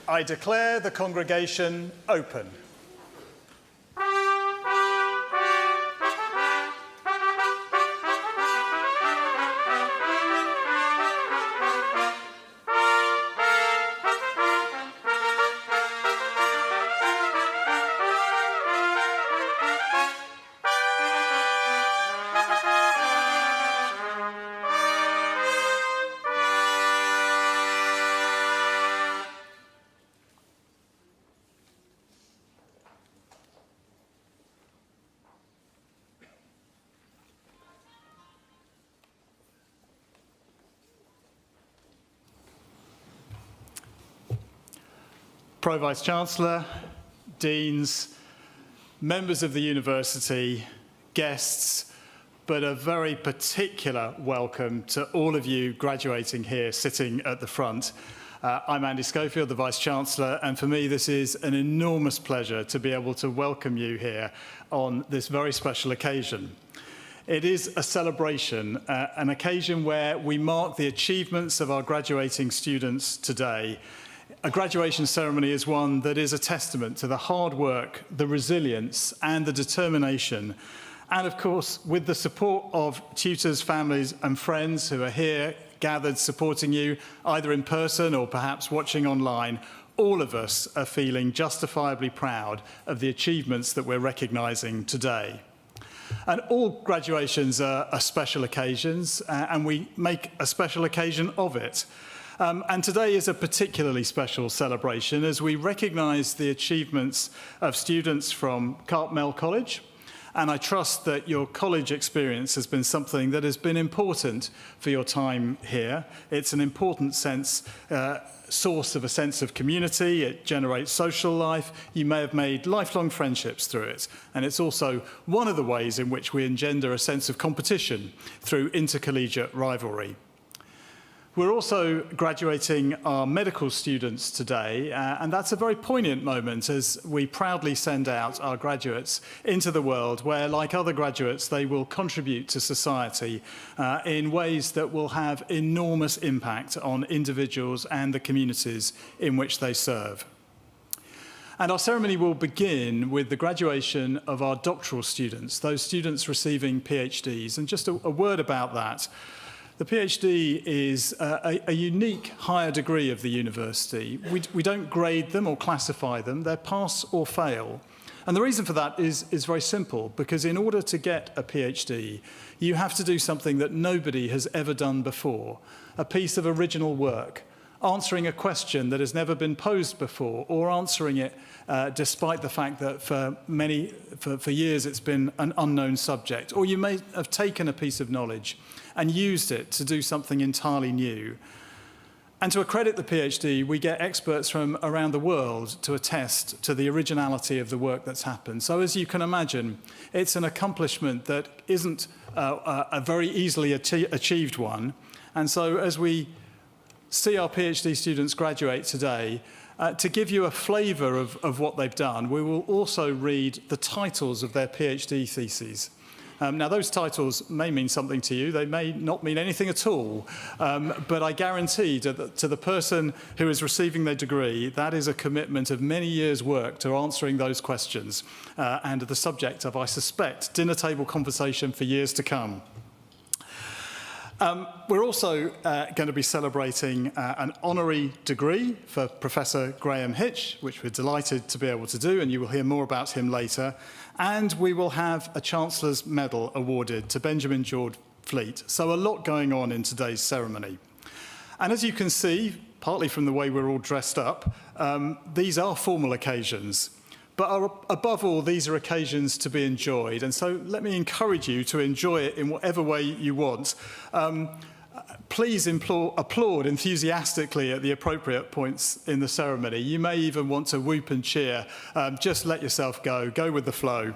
I declare the congregation open. Pro-Vice-Chancellor, Deans, members of the university, guests, but a very particular welcome to all of you graduating here, sitting at the front. I'm Andy Schofield, the Vice-Chancellor, and for me this is an enormous pleasure to be able to welcome you here on this very special occasion. It is a celebration, an occasion where we mark the achievements of our graduating students today. A graduation ceremony is one that is a testament to the hard work, the resilience and the determination, and of course with the support of tutors, families and friends who are here gathered supporting you either in person or perhaps watching online. All of us are feeling justifiably proud of the achievements that we're recognising today. And all graduations are special occasions and we make a special occasion of it. And today is a particularly special celebration as we recognise the achievements of students from Cartmel College. And I trust that your college experience has been something that has been important for your time here. It's an important source of a sense of community. It generates social life. You may have made lifelong friendships through it. And it's also one of the ways in which we engender a sense of competition through intercollegiate rivalry. We're also graduating our medical students today, and that's a very poignant moment as we proudly send out our graduates into the world where, like other graduates, they will contribute to society in ways that will have enormous impact on individuals and the communities in which they serve. And our ceremony will begin with the graduation of our doctoral students, those students receiving PhDs. And just a word about that. The PhD is a unique higher degree of the university. We don't grade them or classify them. They're pass or fail. And the reason for that is very simple, because in order to get a PhD, you have to do something that nobody has ever done before, a piece of original work, answering a question that has never been posed before, or answering it despite the fact that for years it's been an unknown subject. Or you may have taken a piece of knowledge and used it to do something entirely new. And to accredit the PhD, we get experts from around the world to attest to the originality of the work that's happened. So as you can imagine, it's an accomplishment that isn't a very easily achieved one. And so as we see our PhD students graduate today, to give you a flavour of what they've done, we will also read the titles of their PhD theses. Now, those titles may mean something to you. They may not mean anything at all. But I guarantee to the person who is receiving their degree, that is a commitment of many years' work to answering those questions and the subject of, I suspect, dinner table conversation for years to come. We're also going to be celebrating an honorary degree for Professor Graham Hitch, which we're delighted to be able to do, and you will hear more about him later. And we will have a Chancellor's Medal awarded to Benjamin George Fleet. So a lot going on in today's ceremony. And as you can see, partly from the way we're all dressed up, these are formal occasions. But above all, these are occasions to be enjoyed. And so let me encourage you to enjoy it in whatever way you want. Please applaud enthusiastically at the appropriate points in the ceremony. You may even want to whoop and cheer. Just let yourself go with the flow.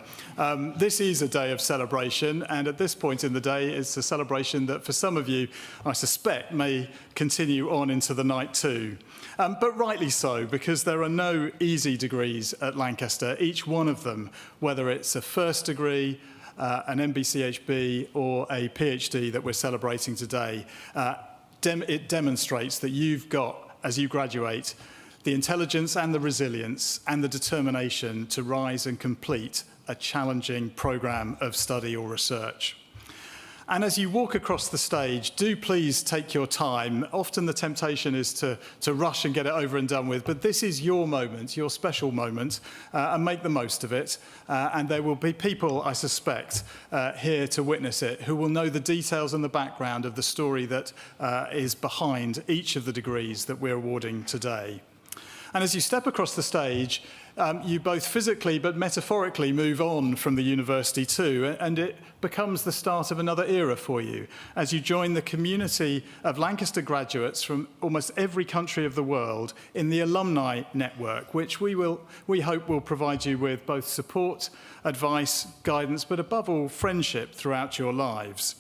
This is a day of celebration, and at this point in the day, it's a celebration that for some of you, I suspect, may continue on into the night too. But rightly so, because there are no easy degrees at Lancaster. Each one of them, whether it's a first degree, an MBChB or a PhD that we're celebrating today, it demonstrates that you've got, as you graduate, the intelligence and the resilience and the determination to rise and complete a challenging programme of study or research. And as you walk across the stage, do please take your time. Often the temptation is to rush and get it over and done with, but this is your moment, your special moment, and make the most of it. And there will be people, I suspect, here to witness it, who will know the details and the background of the story that is behind each of the degrees that we're awarding today. And as you step across the stage, you both physically but metaphorically move on from the university too, and it becomes the start of another era for you as you join the community of Lancaster graduates from almost every country of the world in the alumni network, which we hope will provide you with both support, advice, guidance, but above all, friendship throughout your lives.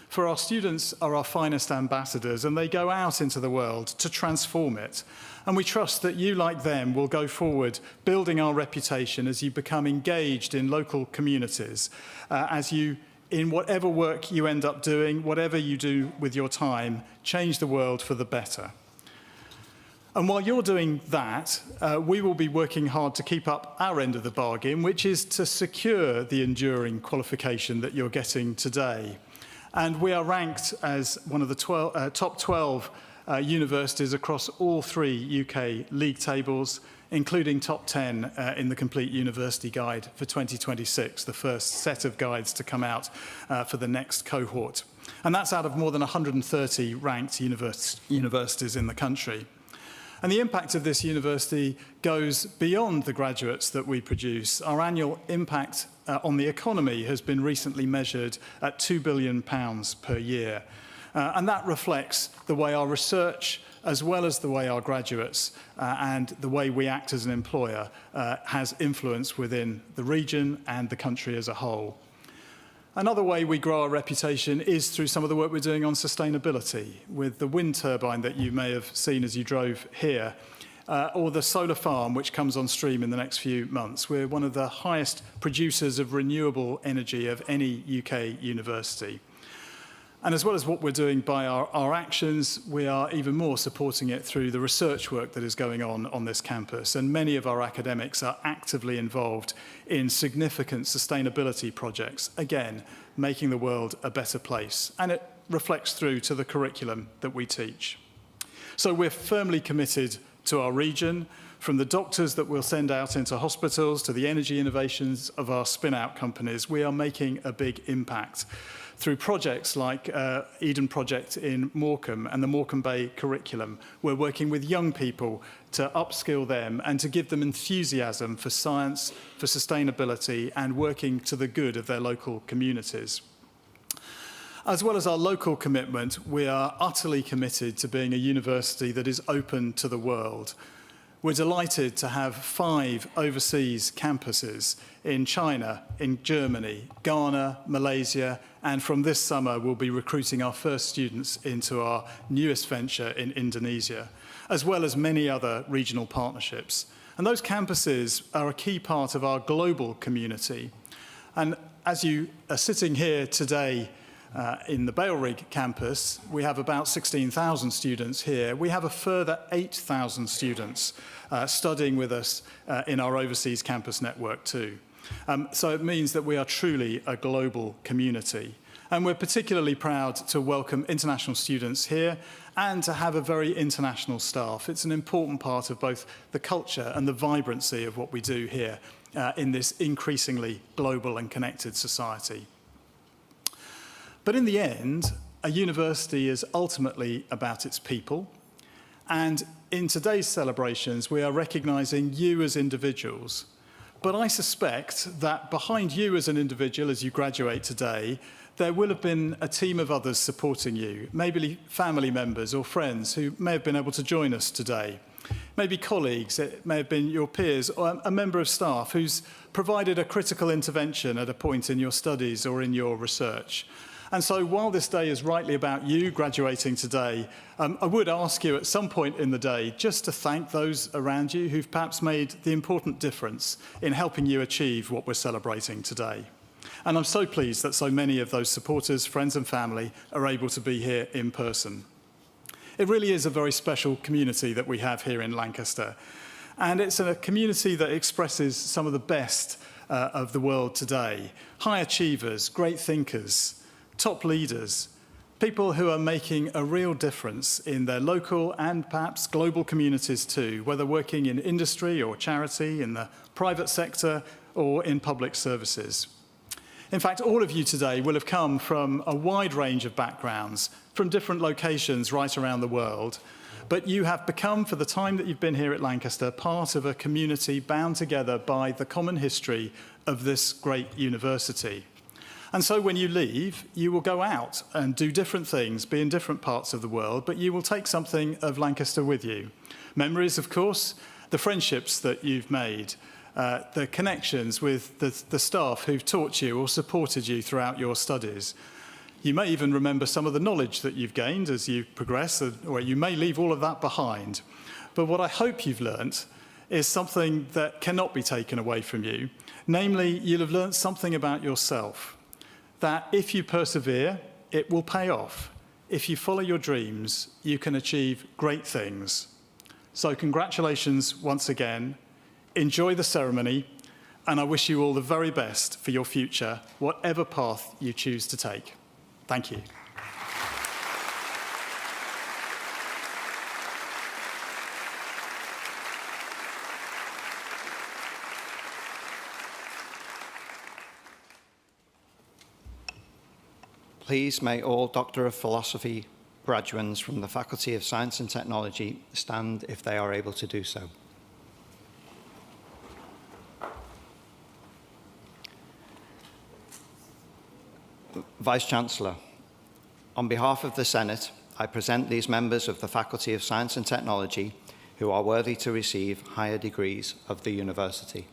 For our students are our finest ambassadors, and they go out into the world to transform it. And we trust that you, like them, will go forward, building our reputation as you become engaged in local communities, as you, in whatever work you end up doing, whatever you do with your time, change the world for the better. And while you're doing that, we will be working hard to keep up our end of the bargain, which is to secure the enduring qualification that you're getting today. And we are ranked as one of the top 12 universities across all 3 UK league tables, including top 10 in the Complete University Guide for 2026, the first set of guides to come out for the next cohort. And that's out of more than 130 ranked universities in the country. And the impact of this university goes beyond the graduates that we produce. Our annual impact on the economy has been recently measured at £2 billion per year. And that reflects the way our research, as well as the way our graduates and the way we act as an employer, has influence within the region and the country as a whole. Another way we grow our reputation is through some of the work we're doing on sustainability, with the wind turbine that you may have seen as you drove here, or the solar farm which comes on stream in the next few months. We're one of the highest producers of renewable energy of any UK university. And as well as what we're doing by our actions, we are even more supporting it through the research work that is going on this campus. And many of our academics are actively involved in significant sustainability projects, again, making the world a better place. And it reflects through to the curriculum that we teach. So we're firmly committed to our region, from the doctors that we'll send out into hospitals to the energy innovations of our spin-out companies. We are making a big impact through projects like Eden Project in Morecambe and the Morecambe Bay curriculum. We're working with young people to upskill them and to give them enthusiasm for science, for sustainability, and working to the good of their local communities. As well as our local commitment, we are utterly committed to being a university that is open to the world. We're delighted to have 5 overseas campuses in China, in Germany, Ghana, Malaysia, and from this summer we'll be recruiting our first students into our newest venture in Indonesia, as well as many other regional partnerships. And those campuses are a key part of our global community. And as you are sitting here today, in the Bailrig campus, we have about 16,000 students here. We have a further 8,000 students studying with us in our overseas campus network too. So it means that we are truly a global community. And we're particularly proud to welcome international students here and to have a very international staff. It's an important part of both the culture and the vibrancy of what we do here in this increasingly global and connected society. But in the end, a university is ultimately about its people. And in today's celebrations, we are recognising you as individuals. But I suspect that behind you as an individual, as you graduate today, there will have been a team of others supporting you, maybe family members or friends who may have been able to join us today. Maybe colleagues, it may have been your peers, or a member of staff who's provided a critical intervention at a point in your studies or in your research. And so while this day is rightly about you graduating today, I would ask you at some point in the day just to thank those around you who've perhaps made the important difference in helping you achieve what we're celebrating today. And I'm so pleased that so many of those supporters, friends and family are able to be here in person. It really is a very special community that we have here in Lancaster. And it's a community that expresses some of the best of the world today. High achievers, great thinkers, top leaders, people who are making a real difference in their local and perhaps global communities too, whether working in industry or charity, in the private sector or in public services. In fact, all of you today will have come from a wide range of backgrounds, from different locations right around the world, but you have become, for the time that you've been here at Lancaster, part of a community bound together by the common history of this great university. And so when you leave, you will go out and do different things, be in different parts of the world, but you will take something of Lancaster with you. Memories, of course, the friendships that you've made, the connections with the staff who've taught you or supported you throughout your studies. You may even remember some of the knowledge that you've gained as you progress, or you may leave all of that behind. But what I hope you've learnt is something that cannot be taken away from you. Namely, you'll have learnt something about yourself, that if you persevere, it will pay off. If you follow your dreams, you can achieve great things. So congratulations once again. Enjoy the ceremony, and I wish you all the very best for your future, whatever path you choose to take. Thank you. Please may all Doctor of Philosophy graduates from the Faculty of Science and Technology stand if they are able to do so. Vice-Chancellor, on behalf of the Senate, I present these members of the Faculty of Science and Technology who are worthy to receive higher degrees of the university.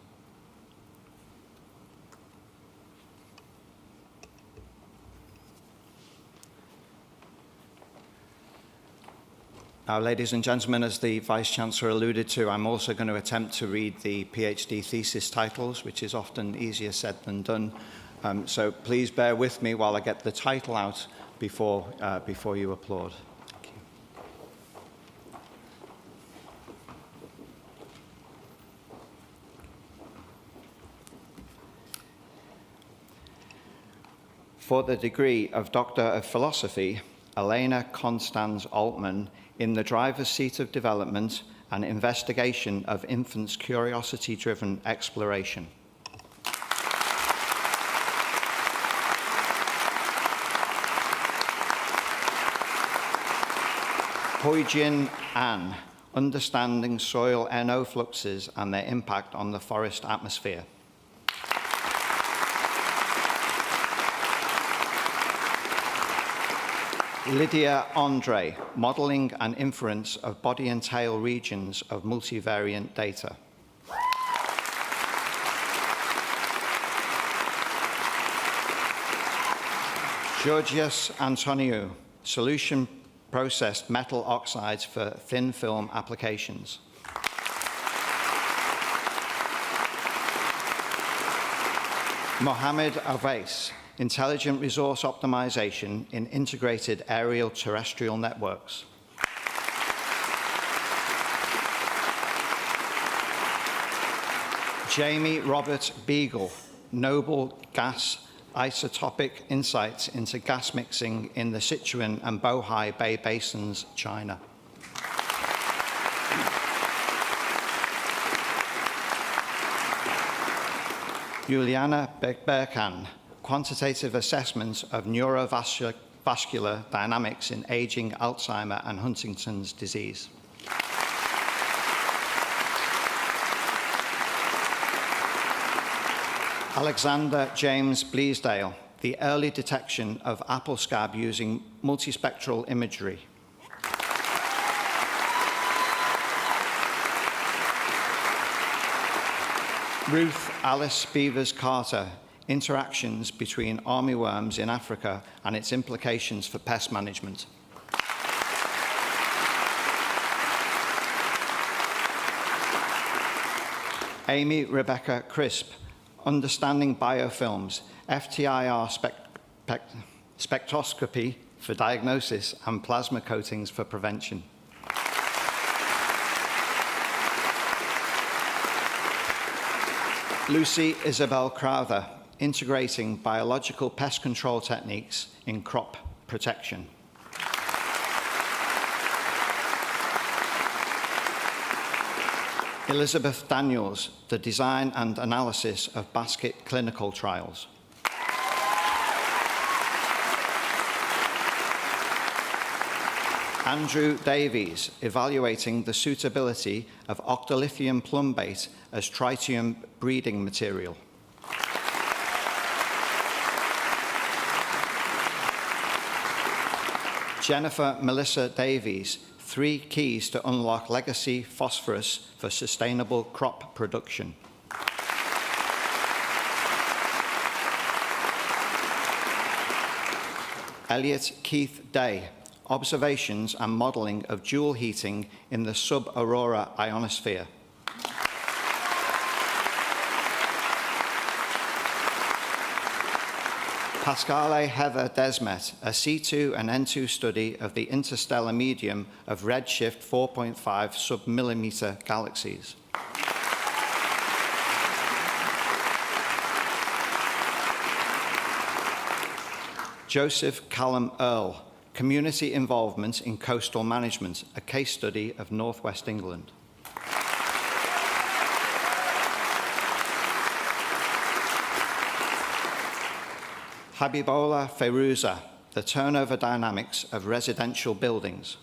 Now, ladies and gentlemen, as the Vice-Chancellor alluded to, I'm also going to attempt to read the PhD thesis titles, which is often easier said than done. So please bear with me while I get the title out before you applaud. Thank you. For the degree of Doctor of Philosophy, Elena Constance Altman, in the driver's seat of development and investigation of infants' curiosity-driven exploration. Huijin An, understanding soil NO fluxes and their impact on the forest atmosphere. Lydia Andre, modeling and inference of body and tail regions of multivariant data. Georgios Antoniou, solution processed metal oxides for thin film applications. Mohammed Awais, intelligent resource optimization in integrated aerial terrestrial networks. Jamie Robert Beagle, noble gas isotopic insights into gas mixing in the Sichuan and Bohai Bay Basins, China. Juliana Berkan, quantitative assessment of neurovascular dynamics in aging, Alzheimer and Huntington's disease. Alexander James Bleasdale, the early detection of apple scab using multispectral imagery. Ruth Alice Beavers Carter, interactions between armyworms in Africa and its implications for pest management. Amy Rebecca Crisp, understanding biofilms, FTIR spectroscopy for diagnosis and plasma coatings for prevention. Lucy Isabel Crowther, integrating biological pest control techniques in crop protection. Elizabeth Daniels, the design and analysis of basket clinical trials. Andrew Davies, evaluating the suitability of Octolithium plumbate as tritium breeding material. Jennifer Melissa Davies, 3 keys to unlock legacy phosphorus for sustainable crop production. Elliot Keith Day, observations and modelling of joule heating in the sub-aurora ionosphere. Pascale Heather Desmet, a C2 and N2 study of the interstellar medium of redshift 4.5 sub-millimeter galaxies. Joseph Callum Earle, community involvement in coastal management, a case study of northwest England. Habibola Feruza, the turnover dynamics of residential buildings.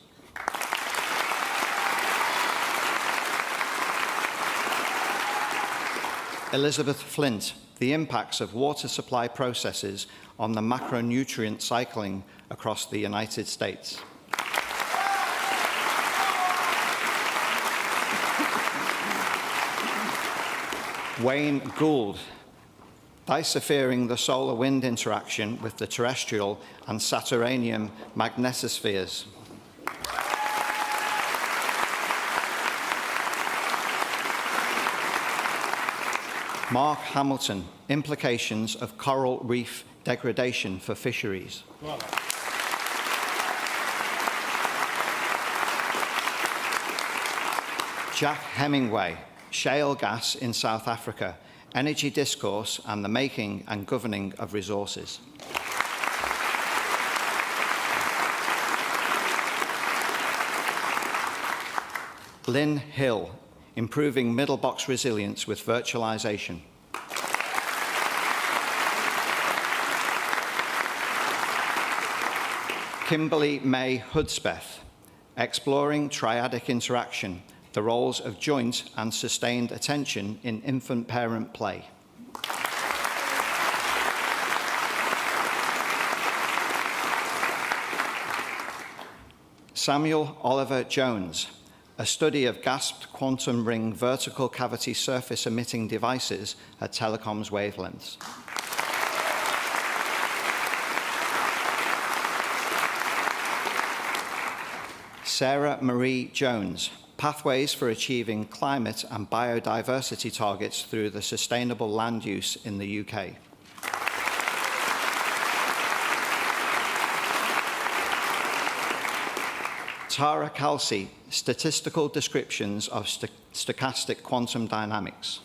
Elizabeth Flint, the impacts of water supply processes on the macronutrient cycling across the United States. Wayne Gould, deciphering the solar-wind interaction with the terrestrial and Saturnian magnetospheres. Mark Hamilton, implications of coral reef degradation for fisheries. Jack Hemingway, shale gas in South Africa, energy discourse and the making and governing of resources. Lynn Hill, improving middle box resilience with virtualization. Kimberly May Hudspeth, exploring triadic interaction, the roles of joint and sustained attention in infant-parent play. Samuel Oliver Jones, a study of gasped quantum ring vertical cavity surface emitting devices at telecoms wavelengths. Sarah Marie Jones, pathways for achieving climate and biodiversity targets through the sustainable land use in the UK. Tara Kelsey, statistical descriptions of stochastic quantum dynamics.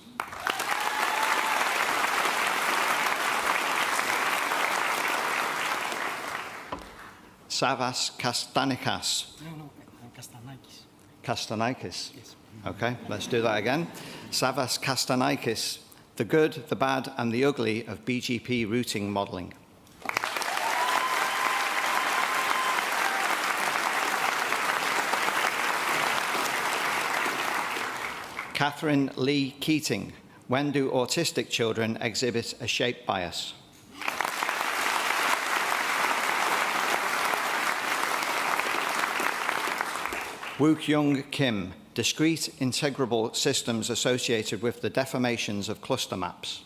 Savas Kastanikas. No, Kastanaikis. Kastanaikis. Yes. Okay, let's do that again. Savas Kastanaikis, the good, the bad, and the ugly of BGP routing modeling. Catherine Lee Keating, when do autistic children exhibit a shape bias? Wook-Young Kim, discrete integrable systems associated with the deformations of cluster maps.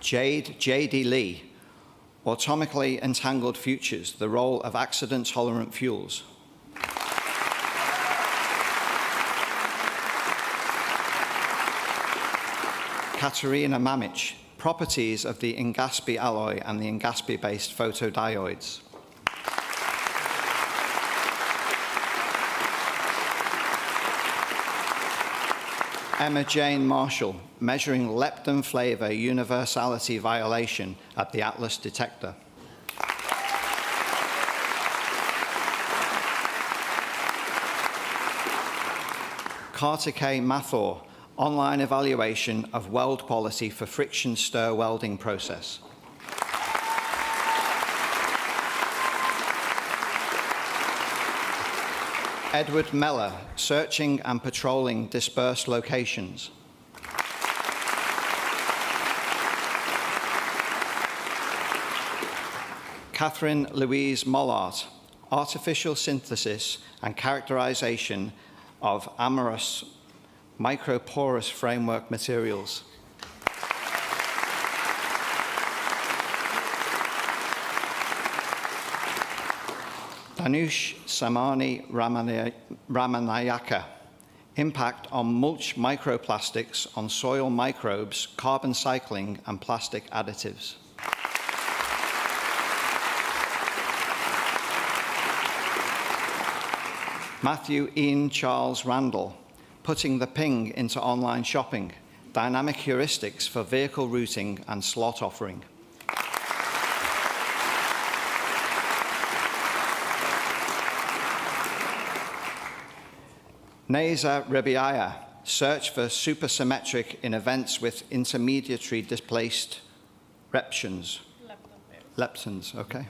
Jade J.D. Lee, atomically entangled futures, the role of accident-tolerant fuels. Katerina Mamic, properties of the Ingaspi alloy and the Ingaspi-based photodiodes. Emma Jane Marshall, measuring lepton flavor universality violation at the Atlas detector. Carter K. Mathor, online evaluation of weld quality for friction stir welding process. Edward Meller, searching and patrolling dispersed locations. Catherine Louise Mollart, artificial synthesis and characterization of amorphous microporous framework materials. Danush Samani Ramanayaka, impact on mulch microplastics on soil microbes, carbon cycling, and plastic additives. Matthew Ian Charles Randall, putting the ping into online shopping, dynamic heuristics for vehicle routing and slot offering. Neza Rebiaya, search for supersymmetric in events with intermediary displaced reptions. Leptons, okay.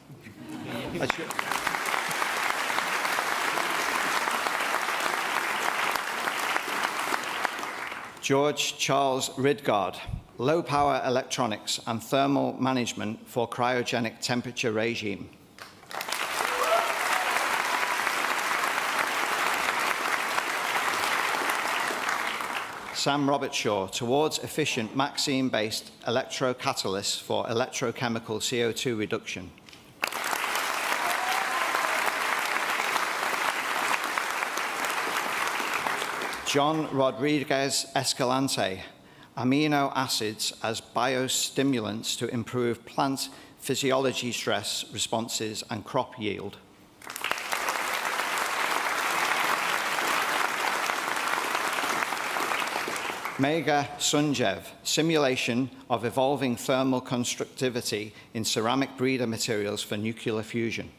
George Charles Ridgard, low power electronics and thermal management for cryogenic temperature regime. Sam Robertshaw, towards efficient Maxine-based electrocatalysts for electrochemical CO2 reduction. John Rodriguez Escalante, amino acids as biostimulants to improve plant physiology stress responses and crop yield. Megha Sunjev, simulation of evolving thermal constructivity in ceramic breeder materials for nuclear fusion.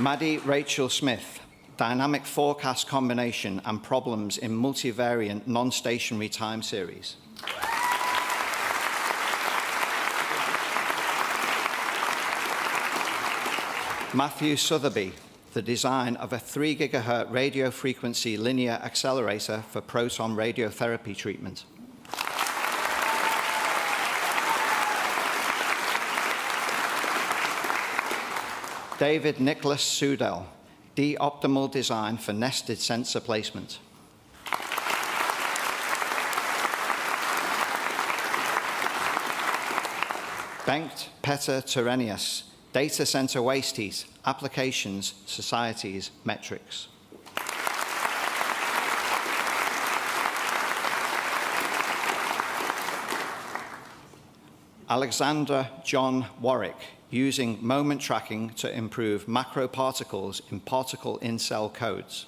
Maddie Rachel Smith, dynamic forecast combination and problems in multivariant non-stationary time series. Matthew Sotheby, the design of a 3 gigahertz radio frequency linear accelerator for proton radiotherapy treatment. David Nicholas Sudell, de-optimal design for nested sensor placement. Bengt Petter Terenius, data center waste heat, applications, societies, metrics. Alexander John Warwick, using moment tracking to improve macroparticles in particle in-cell codes.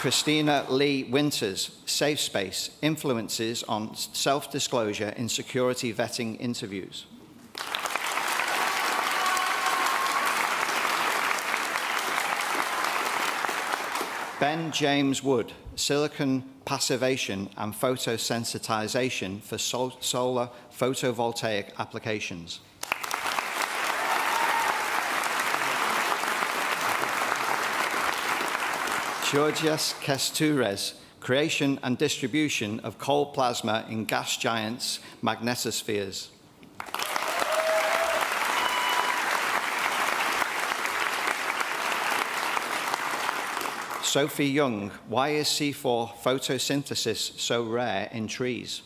Christina Lee Winters, Safe Space, influences on self-disclosure in security vetting interviews. Ben James Wood, silicon passivation and photosensitization for solar photovoltaic applications. Georgios Kestoures, creation and distribution of cold plasma in gas giants' magnetospheres. Sophie Young, why is C4 photosynthesis so rare in trees?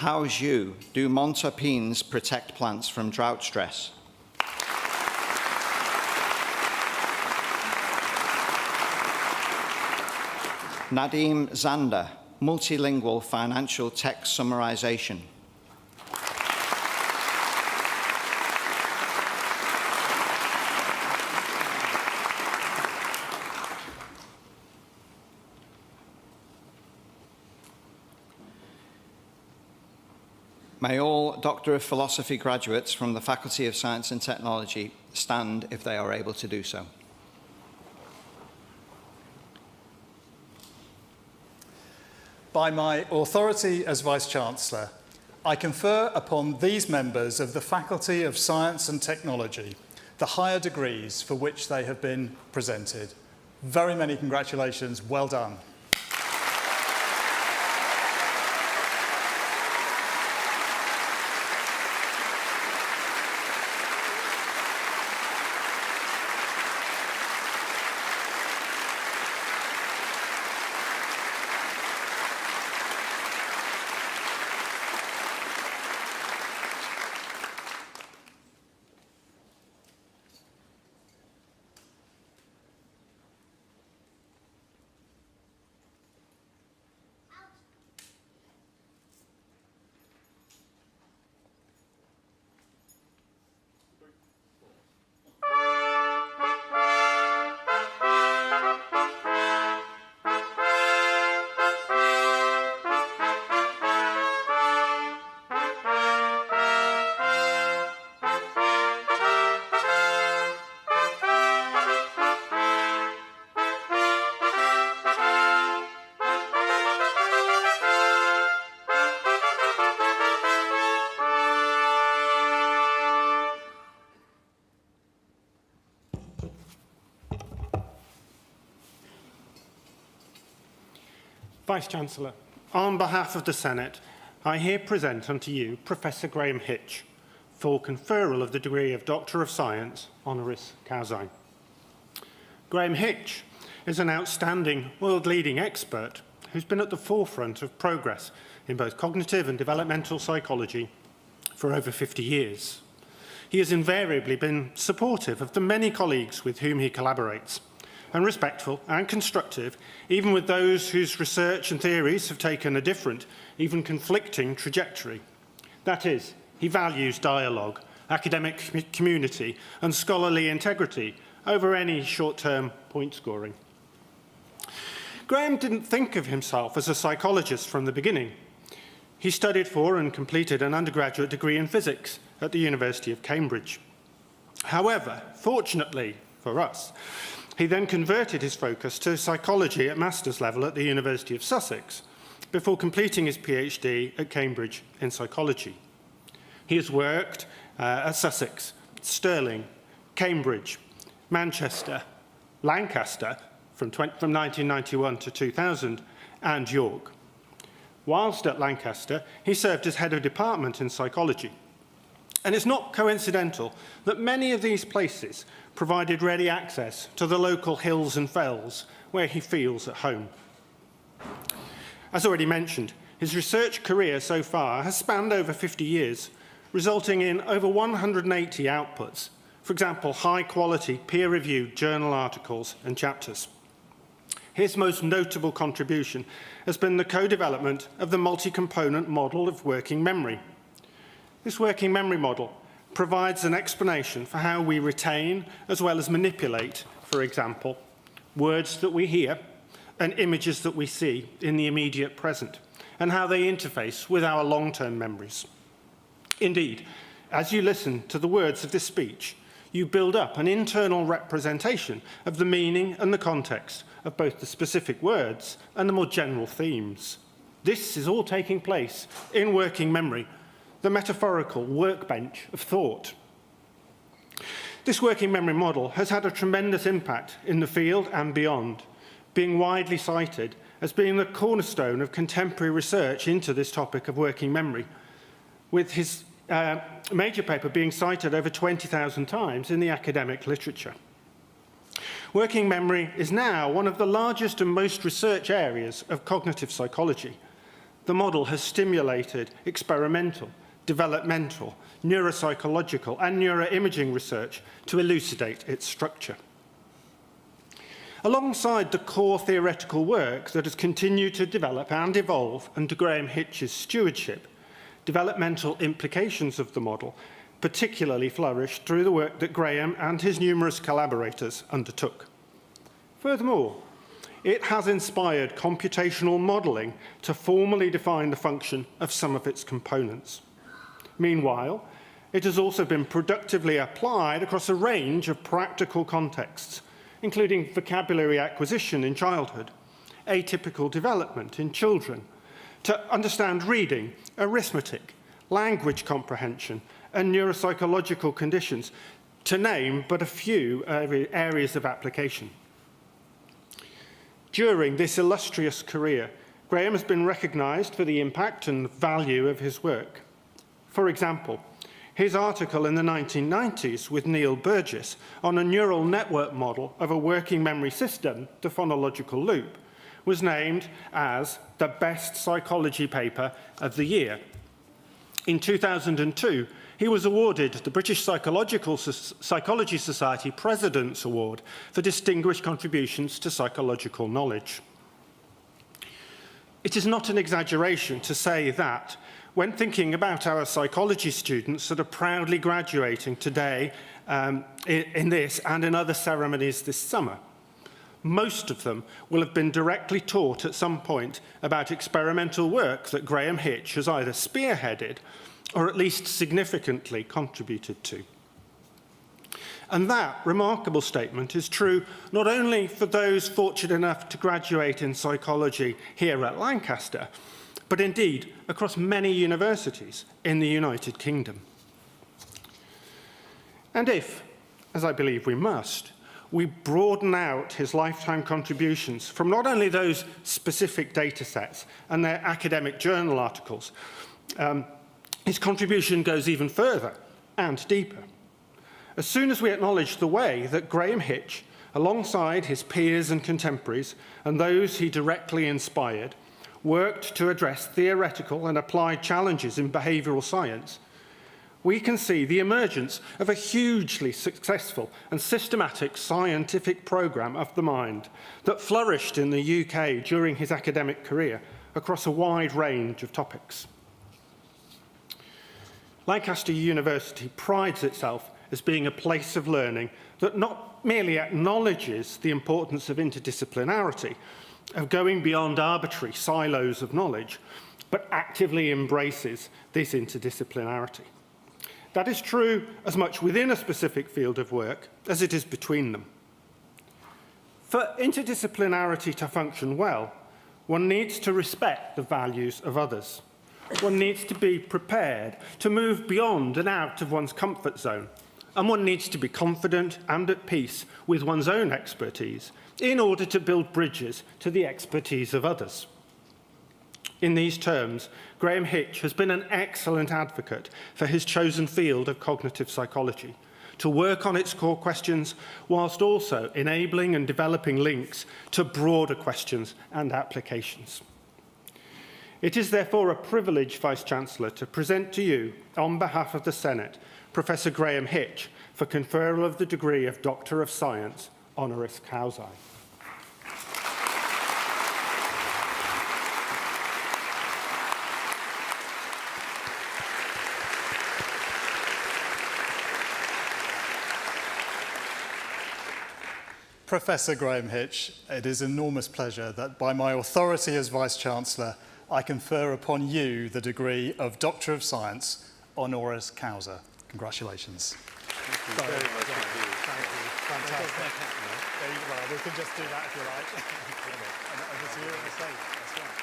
How's you? Do montapines protect plants from drought stress? Nadim Zander, multilingual financial text summarization. May all Doctor of Philosophy graduates from the Faculty of Science and Technology stand if they are able to do so. By my authority as Vice-Chancellor, I confer upon these members of the Faculty of Science and Technology the higher degrees for which they have been presented. Very many congratulations. Well done. Vice-Chancellor, on behalf of the Senate, I here present unto you Professor Graham Hitch for conferral of the degree of Doctor of Science, honoris causa. Graham Hitch is an outstanding, world-leading expert who's been at the forefront of progress in both cognitive and developmental psychology for over 50 years. He has invariably been supportive of the many colleagues with whom he collaborates, and respectful and constructive, even with those whose research and theories have taken a different, even conflicting trajectory. That is, he values dialogue, academic community, and scholarly integrity over any short-term point scoring. Graham didn't think of himself as a psychologist from the beginning. He studied for and completed an undergraduate degree in physics at the University of Cambridge. However, fortunately for us, he then converted his focus to psychology at master's level at the University of Sussex, before completing his PhD at Cambridge in psychology. He has worked at Sussex, Stirling, Cambridge, Manchester, Lancaster from 1991 to 2000, and York. Whilst at Lancaster, he served as head of department in psychology. And it's not coincidental that many of these places provided ready access to the local hills and fells where he feels at home. As already mentioned, his research career so far has spanned over 50 years, resulting in over 180 outputs, for example, high-quality, peer-reviewed journal articles and chapters. His most notable contribution has been the co-development of the multi-component model of working memory. This working memory model provides an explanation for how we retain as well as manipulate, for example, words that we hear and images that we see in the immediate present, and how they interface with our long-term memories. Indeed, as you listen to the words of this speech, you build up an internal representation of the meaning and the context of both the specific words and the more general themes. This is all taking place in working memory, the metaphorical workbench of thought. This working memory model has had a tremendous impact in the field and beyond, being widely cited as being the cornerstone of contemporary research into this topic of working memory, with his major paper being cited over 20,000 times in the academic literature. Working memory is now one of the largest and most researched areas of cognitive psychology. the model has stimulated experimental, developmental, neuropsychological and neuroimaging research to elucidate its structure. Alongside the core theoretical work that has continued to develop and evolve under Graham Hitch's stewardship, developmental implications of the model particularly flourished through the work that Graham and his numerous collaborators undertook. Furthermore, it has inspired computational modelling to formally define the function of some of its components. Meanwhile, it has also been productively applied across a range of practical contexts, including vocabulary acquisition in childhood, atypical development in children, to understand reading, arithmetic, language comprehension, and neuropsychological conditions, to name but a few areas of application. During this illustrious career, Graham has been recognised for the impact and value of his work. For example, his article in the 1990s with Neil Burgess on a neural network model of a working memory system, the phonological loop, was named as the best psychology paper of the year. In 2002, he was awarded the British Psychology Society President's Award for distinguished contributions to psychological knowledge. It is not an exaggeration to say that, when thinking about our psychology students that are proudly graduating today in this and in other ceremonies this summer, most of them will have been directly taught at some point about experimental work that Graham Hitch has either spearheaded or at least significantly contributed to. And that remarkable statement is true not only for those fortunate enough to graduate in psychology here at Lancaster, but indeed across many universities in the United Kingdom. And if, as I believe we must, we broaden out his lifetime contributions from not only those specific data sets and their academic journal articles, his contribution goes even further and deeper. As soon as we acknowledge the way that Graham Hitch, alongside his peers and contemporaries and those he directly inspired, worked to address theoretical and applied challenges in behavioural science, we can see the emergence of a hugely successful and systematic scientific programme of the mind that flourished in the UK during his academic career across a wide range of topics. Lancaster University prides itself as being a place of learning that not merely acknowledges the importance of interdisciplinarity, of going beyond arbitrary silos of knowledge, but actively embraces this interdisciplinarity. That is true as much within a specific field of work as it is between them. For interdisciplinarity to function well, one needs to respect the values of others. One needs to be prepared to move beyond and out of one's comfort zone, and one needs to be confident and at peace with one's own expertise in order to build bridges to the expertise of others. In these terms, Graham Hitch has been an excellent advocate for his chosen field of cognitive psychology, to work on its core questions whilst also enabling and developing links to broader questions and applications. It is therefore a privilege, Vice-Chancellor, to present to you, on behalf of the Senate, Professor Graham Hitch for conferral of the degree of Doctor of Science, honoris causa. Professor Graham Hitch, it is an enormous pleasure that by my authority as Vice-Chancellor, I confer upon you the degree of Doctor of Science, honoris causa. Congratulations. Thank you very much. Thank you. Fantastic. Well, we can just do that if you like. And over to you on the stage. That's right.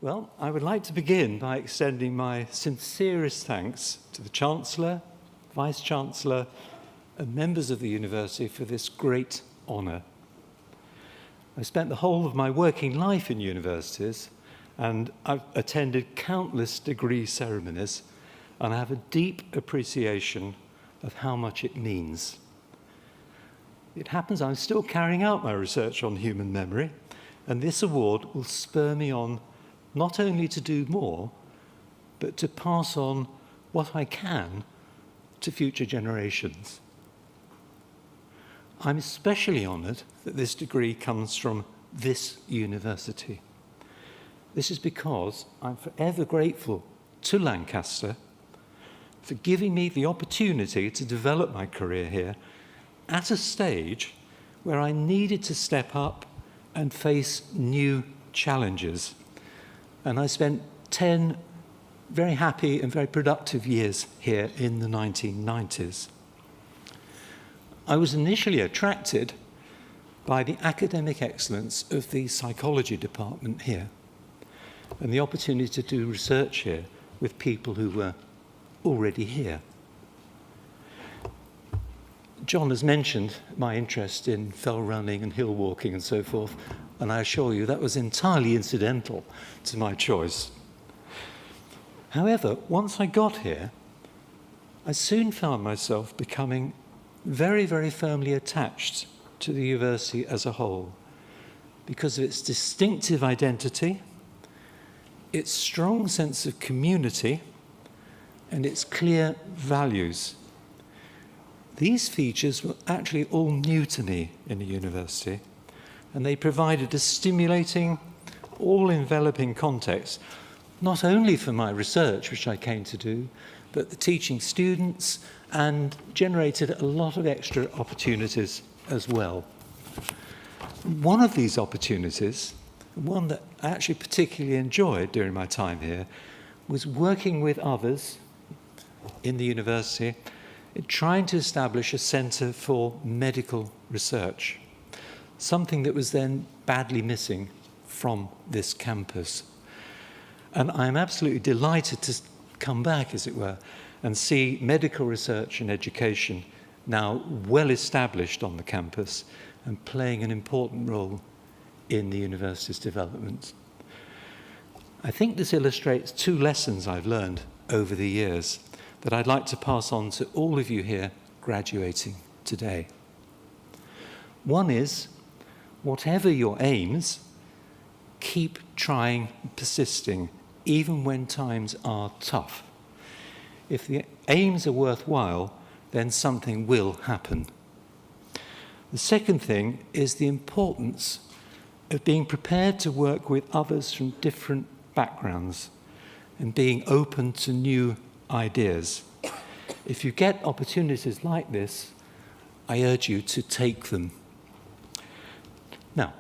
Well, I would like to begin by extending my sincerest thanks to the Chancellor, Vice-Chancellor, and members of the university for this great honour. I spent the whole of my working life in universities, and I've attended countless degree ceremonies, and I have a deep appreciation of how much it means. It happens I'm still carrying out my research on human memory, and this award will spur me on not only to do more, but to pass on what I can to future generations. I'm especially honoured that this degree comes from this university. This is because I'm forever grateful to Lancaster for giving me the opportunity to develop my career here at a stage where I needed to step up and face new challenges. And I spent 10 very happy and very productive years here in the 1990s. I was initially attracted by the academic excellence of the psychology department here and the opportunity to do research here with people who were already here. John has mentioned my interest in fell running and hill walking and so forth, and I assure you that was entirely incidental to my choice. However, once I got here, I soon found myself becoming very, very firmly attached to the university as a whole because of its distinctive identity, its strong sense of community, and its clear values. These features were actually all new to me in a university, and they provided a stimulating, all-enveloping context, not only for my research, which I came to do, but the teaching students, and generated a lot of extra opportunities as well. One of these opportunities, one that I actually particularly enjoyed during my time here, was working with others in the university in trying to establish a centre for medical research, something that was then badly missing from this campus. And I'm absolutely delighted to come back, as it were, and see medical research and education now well established on the campus and playing an important role in the university's development. I think this illustrates two lessons I've learned over the years that I'd like to pass on to all of you here graduating today. One is, whatever your aims, keep trying and persisting, even when times are tough. If the aims are worthwhile, then something will happen. The second thing is the importance of being prepared to work with others from different backgrounds and being open to new ideas. If you get opportunities like this, I urge you to take them. Now,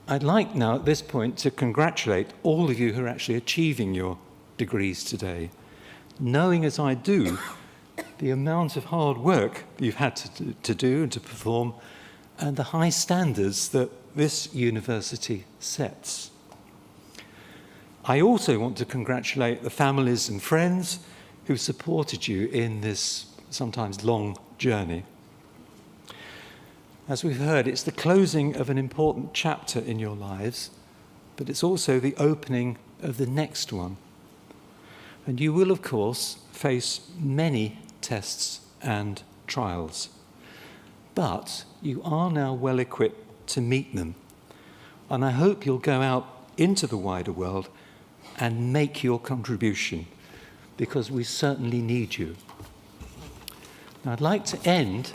I'd like now at this point to congratulate all of you who are actually achieving your degrees today, knowing as I do the amount of hard work you've had to do and to perform, and the high standards that this university sets. I also want to congratulate the families and friends who supported you in this sometimes long journey. As we've heard, it's the closing of an important chapter in your lives, but it's also the opening of the next one. And you will, of course, face many tests and trials. But you are now well equipped to meet them. And I hope you'll go out into the wider world and make your contribution, because we certainly need you. Now, I'd like to end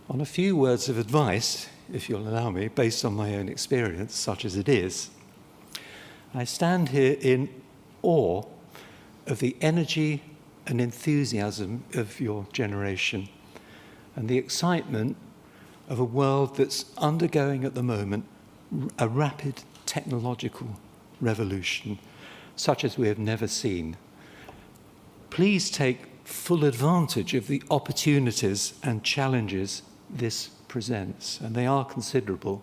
on a few words of advice, if you'll allow me, based on my own experience, such as it is. I stand here in awe of the energy and enthusiasm of your generation and the excitement of a world that's undergoing at the moment a rapid technological revolution, such as we have never seen. Please take full advantage of the opportunities and challenges this presents, and they are considerable,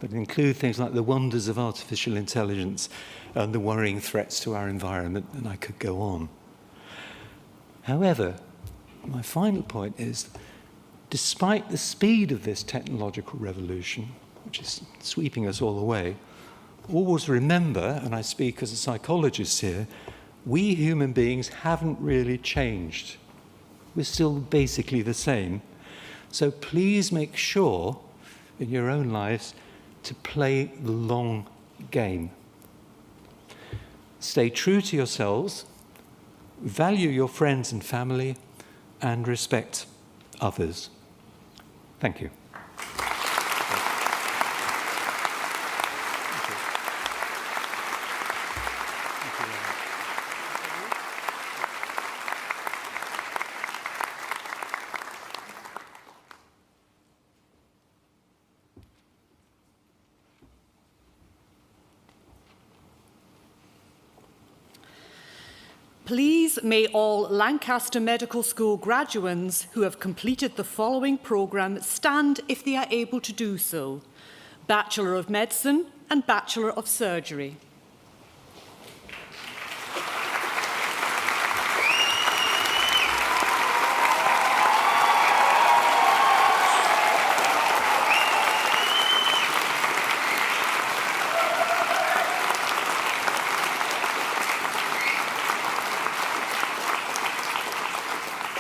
but include things like the wonders of artificial intelligence and the worrying threats to our environment, and I could go on. However, my final point is, despite the speed of this technological revolution, which is sweeping us all away, always remember, and I speak as a psychologist here, we human beings haven't really changed. We're still basically the same. So please make sure in your own lives to play the long game. Stay true to yourselves, value your friends and family, and respect others. Thank you. Please may all Lancaster Medical School graduates who have completed the following programme stand if they are able to do so. Bachelor of Medicine and Bachelor of Surgery.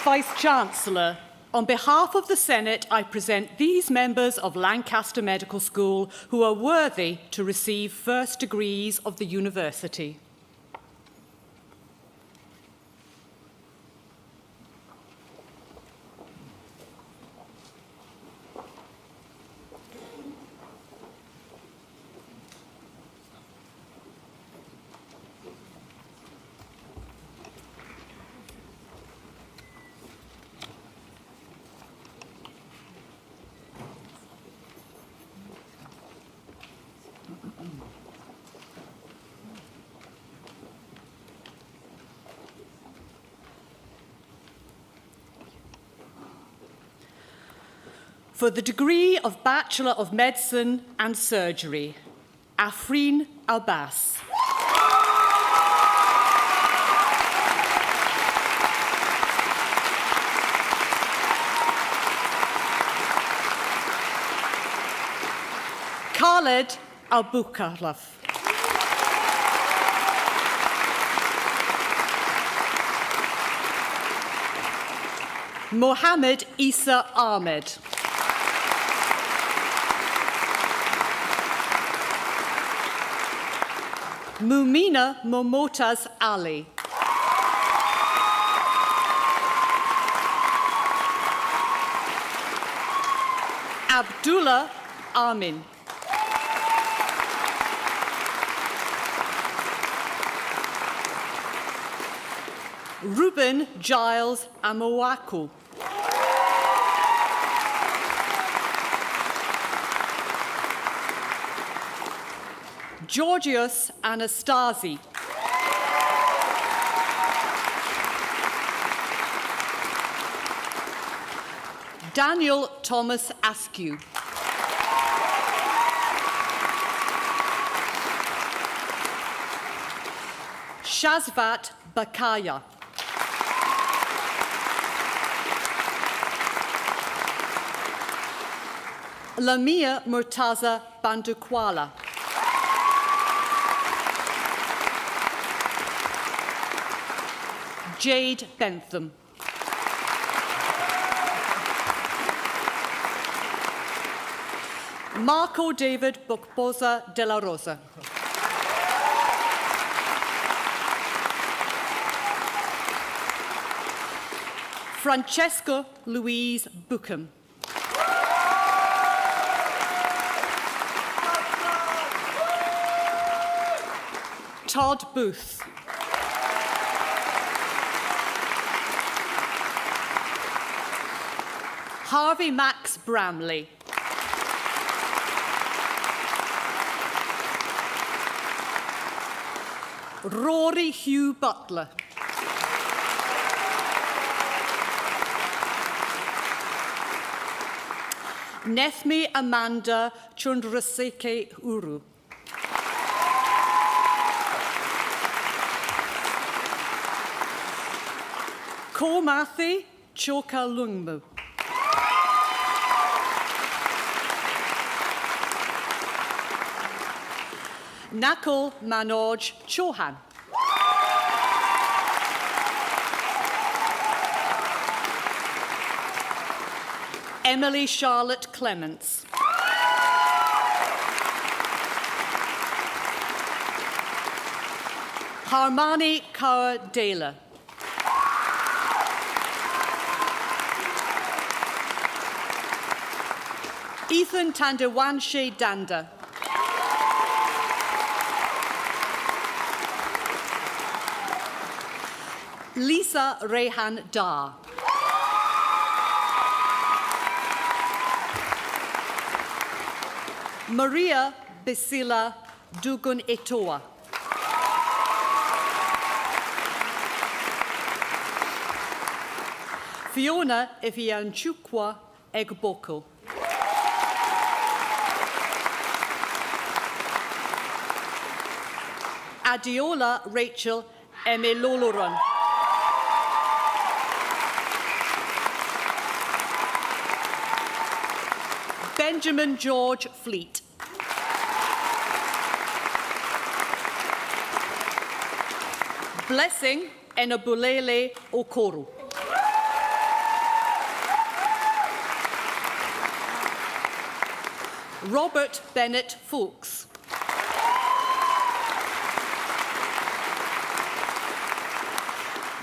Vice-Chancellor, on behalf of the Senate, I present these members of Lancaster Medical School who are worthy to receive first degrees of the university. For the degree of Bachelor of Medicine and Surgery, Afreen Abbas. Khaled Abukalaf. Mohammed Isa Ahmed. Mumina Momotaz Ali. Abdullah Amin. Ruben Giles Amowaku. Georgios Anastasi. Daniel Thomas Askew. Shazvat Bakaya. Lamia Murtaza Bandukwala. Jade Bentham. Marco David Bokboza de la Rosa. Francesco Louise Bookham. Todd Booth. Harvey Max Bramley. Rory Hugh Butler. Nethmi Amanda Chandraseke Uru. Komathi Chokalungmu. Nakul Manoj Chauhan. Emily Charlotte Clements. Harmani Kaur Dela. Ethan Tandewanshe Danda. Lisa Rehan Dar. Maria Basila Dugun Etoa. Fiona Ifianchukwa Egboko. Adiola Rachel Emeloloron. Benjamin George Fleet. Blessing Enabulele Okoro. Robert Bennett Fuchs.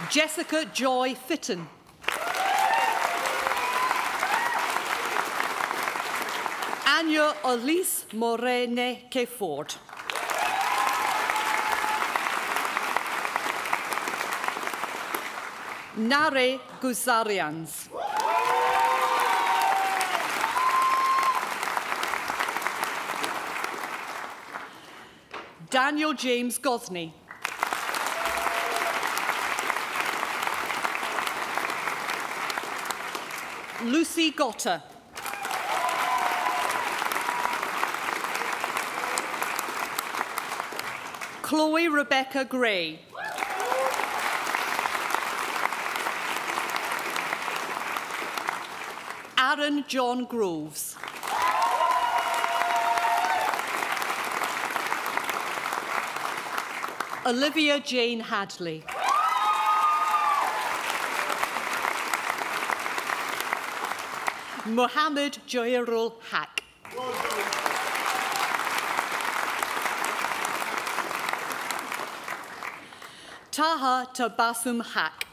Jessica Joy Fitton. Anya Elise Morene Keford. Nare Guzarians. Daniel James Gosney. Lucy Gotter. Chloe Rebecca Gray. Aaron John Groves. Olivia Jane Hadley. Mohammed Joyrul Haq. Taha Tabassum Haq.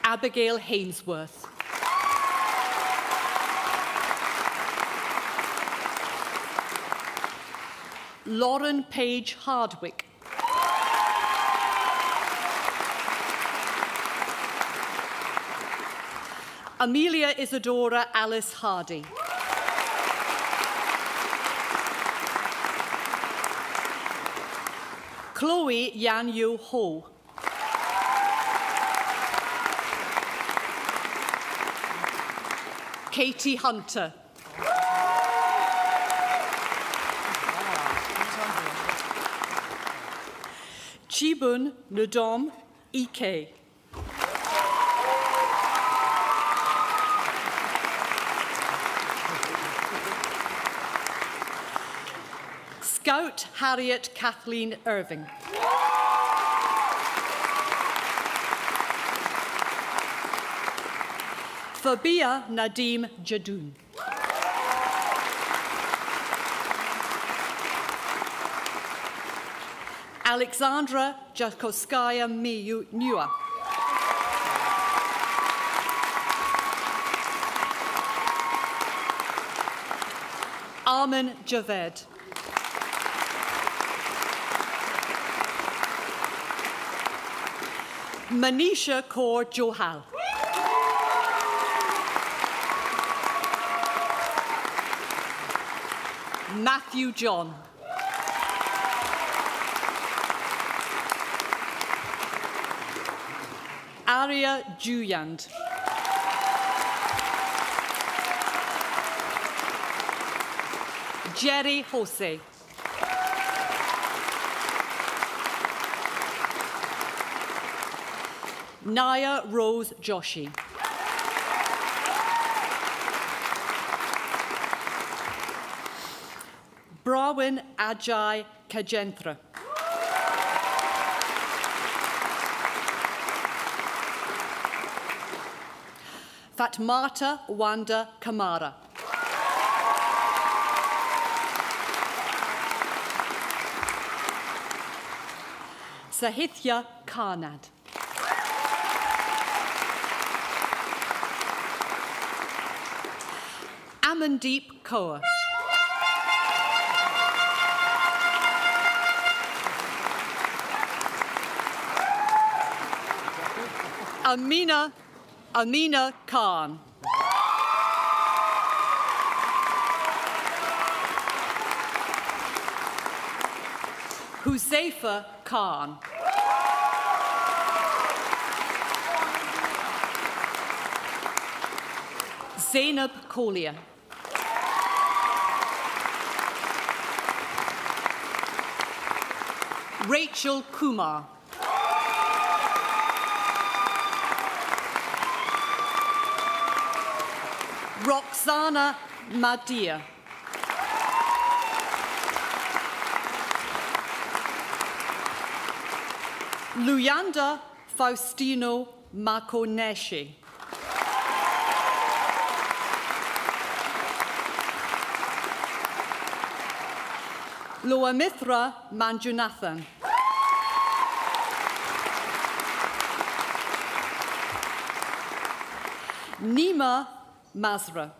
Abigail Hainsworth. Lauren Page Hardwick. Amelia Isadora Alice Hardy. Chloe Yan Yu Ho. Katie Hunter. Chibun Nudom Ike. Scout Harriet Kathleen Irving. Fabia Nadim Jadoun. Alexandra Jakoskaya Nua. Armin Javed. Manisha Kaur Johal. Matthew John. Arya Juyand. Jerry Jose. Naya Rose Joshi. Brawin Ajay Kajentra. Fatmata Wanda Kamara. Sahithya Karnad. Amandeep Kaur. Amina Khan. Huzaifa Khan. Zainab Kolia. Rachel Kumar. Roxana Madia. Luyanda Faustino Makoneshi. Loamithra Manjunathan. Nima Mazra.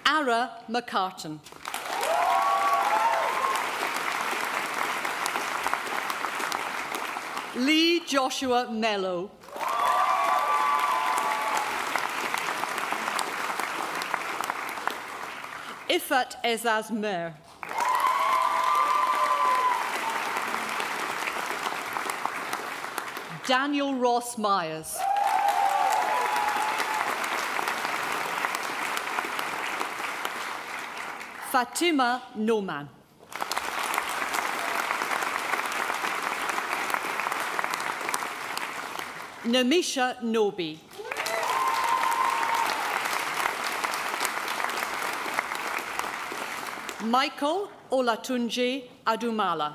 Ara McCartan. Lee Joshua Mello. Ifat Ezaz Mer. Daniel Ross Myers. Fatima Noman. Namisha Nobi. Michael Olatunji Adumala.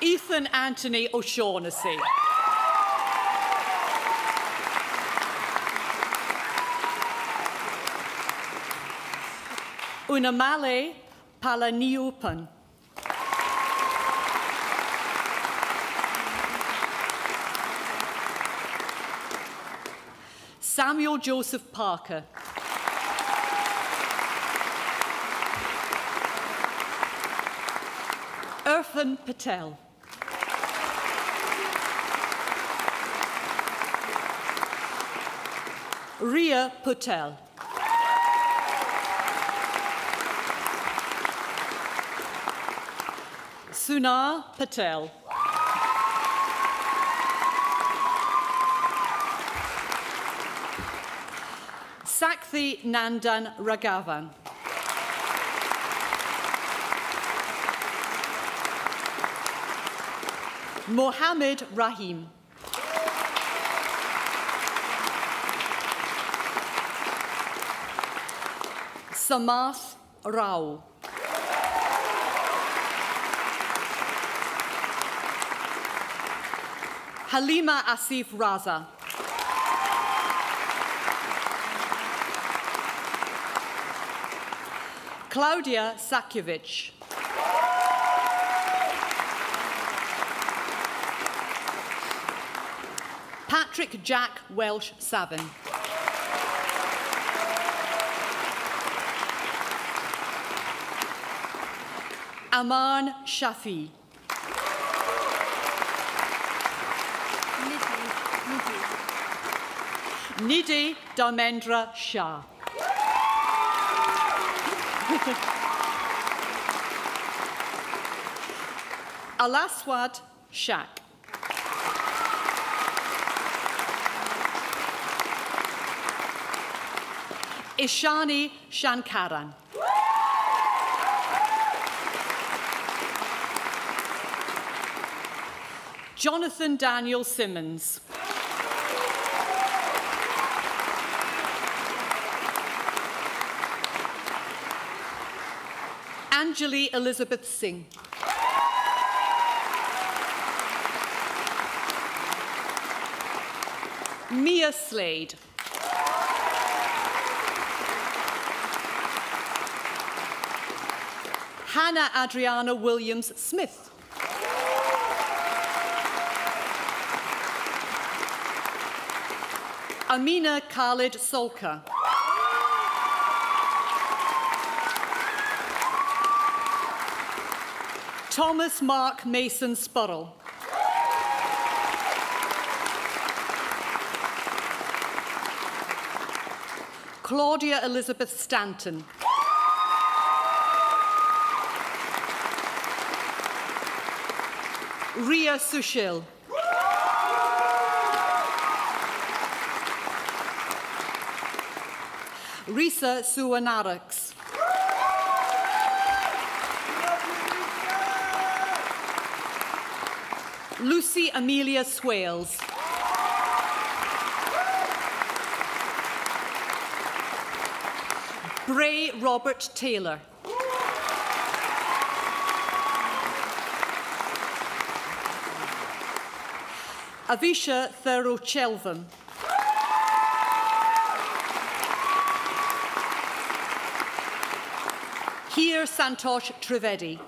Ethan Anthony O'Shaughnessy. Unamale Palaniupan. Samuel Joseph Parker. Irfan Patel. Ria Patel. Suna Patel. Sakthi Nandan Raghavan. Mohammed Rahim. Samath Rao. Halima Asif Raza. Claudia Sakiewicz. Patrick Jack Welsh Savin. Aman Shafi. Nidhi Dharmendra Shah. Alaswad Shak. Ishani Shankaran. Jonathan Daniel Simmons. Anjali Elizabeth Singh. Mia Slade. Hannah Adriana Williams-Smith. Amina Khalid Solka. Thomas Mark Mason Spurrell. Claudia Elizabeth Stanton. Ria Sushil. Risa Suwanaraks. Lucy Amelia Swales. Bray Robert Taylor. Avisha Therochelvam. Heer Santosh Trivedi.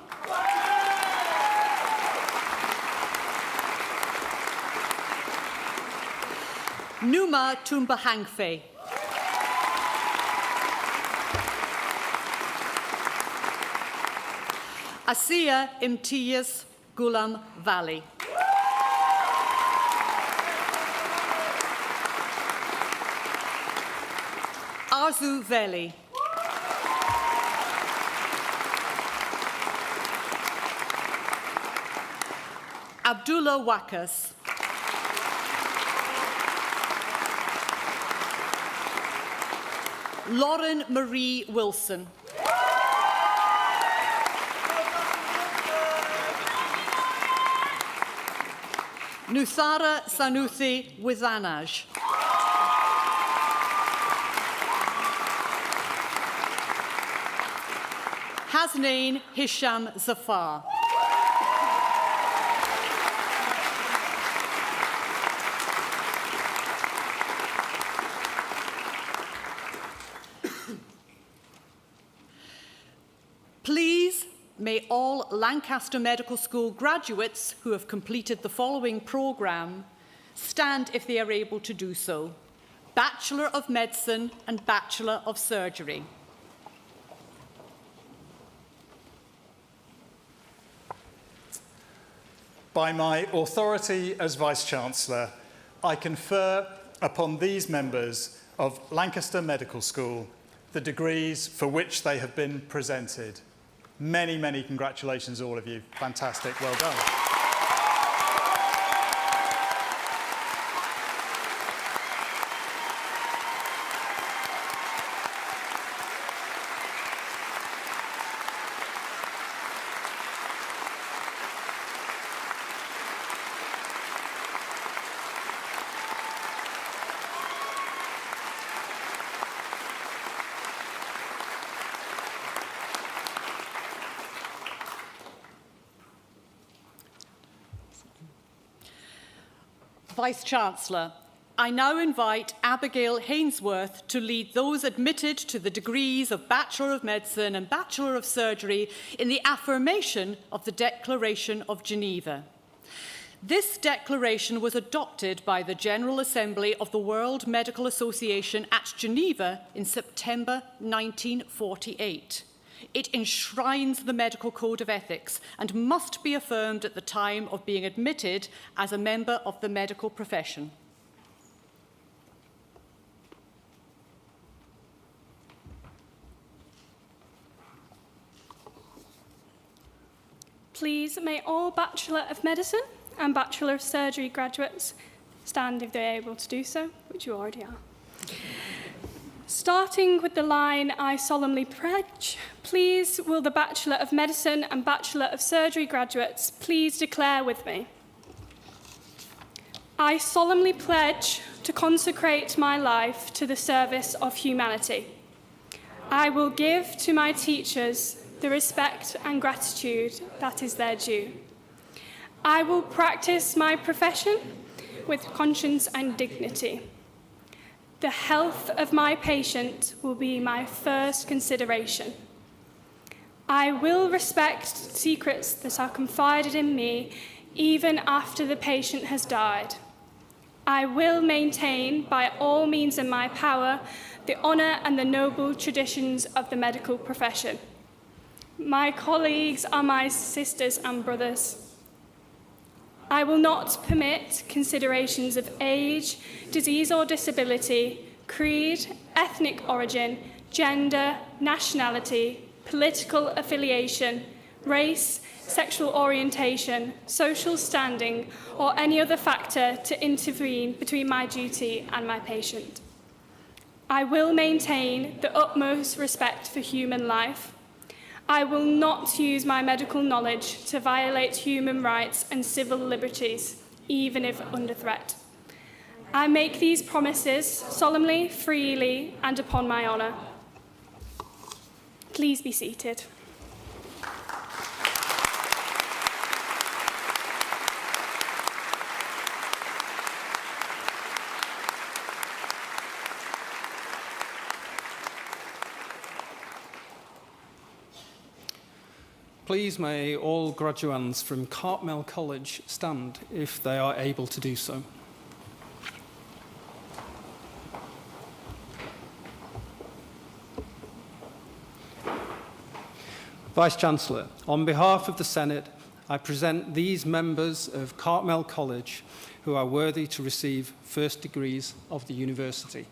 Numa Tumbahangfe. Asiya Imtiaz Gulam Valley. Arzu Veli. Abdullah Wakas. Lauren Marie Wilson. Nuthara Sanuthi Wizanaj. Hasnain Hisham Zafar. Please, may all Lancaster Medical School graduates who have completed the following programme stand if they are able to do so. Bachelor of Medicine and Bachelor of Surgery. By my authority as Vice-Chancellor, I confer upon these members of Lancaster Medical School the degrees for which they have been presented. Many, many congratulations, all of you. Fantastic, well done. Vice-Chancellor, I now invite Abigail Hainsworth to lead those admitted to the degrees of Bachelor of Medicine and Bachelor of Surgery in the affirmation of the Declaration of Geneva. This declaration was adopted by the General Assembly of the World Medical Association at Geneva in September 1948. It enshrines the Medical Code of Ethics and must be affirmed at the time of being admitted as a member of the medical profession. Please, may all Bachelor of Medicine and Bachelor of Surgery graduates stand if they're able to do so, which you already are. Starting with the line, I solemnly pledge, please will the Bachelor of Medicine and Bachelor of Surgery graduates please declare with me. I solemnly pledge to consecrate my life to the service of humanity. I will give to my teachers the respect and gratitude that is their due. I will practice my profession with conscience and dignity. The health of my patient will be my first consideration. I will respect secrets that are confided in me even after the patient has died. I will maintain by all means in my power the honour and the noble traditions of the medical profession. My colleagues are my sisters and brothers. I will not permit considerations of age, disease or disability, creed, ethnic origin, gender, nationality, political affiliation, race, sexual orientation, social standing, or any other factor to intervene between my duty and my patient. I will maintain the utmost respect for human life. I will not use my medical knowledge to violate human rights and civil liberties, even if under threat. I make these promises solemnly, freely, and upon my honour. Please be seated. Please may all graduands from Cartmel College stand if they are able to do so. Vice-Chancellor, on behalf of the Senate, I present these members of Cartmel College who are worthy to receive first degrees of the university.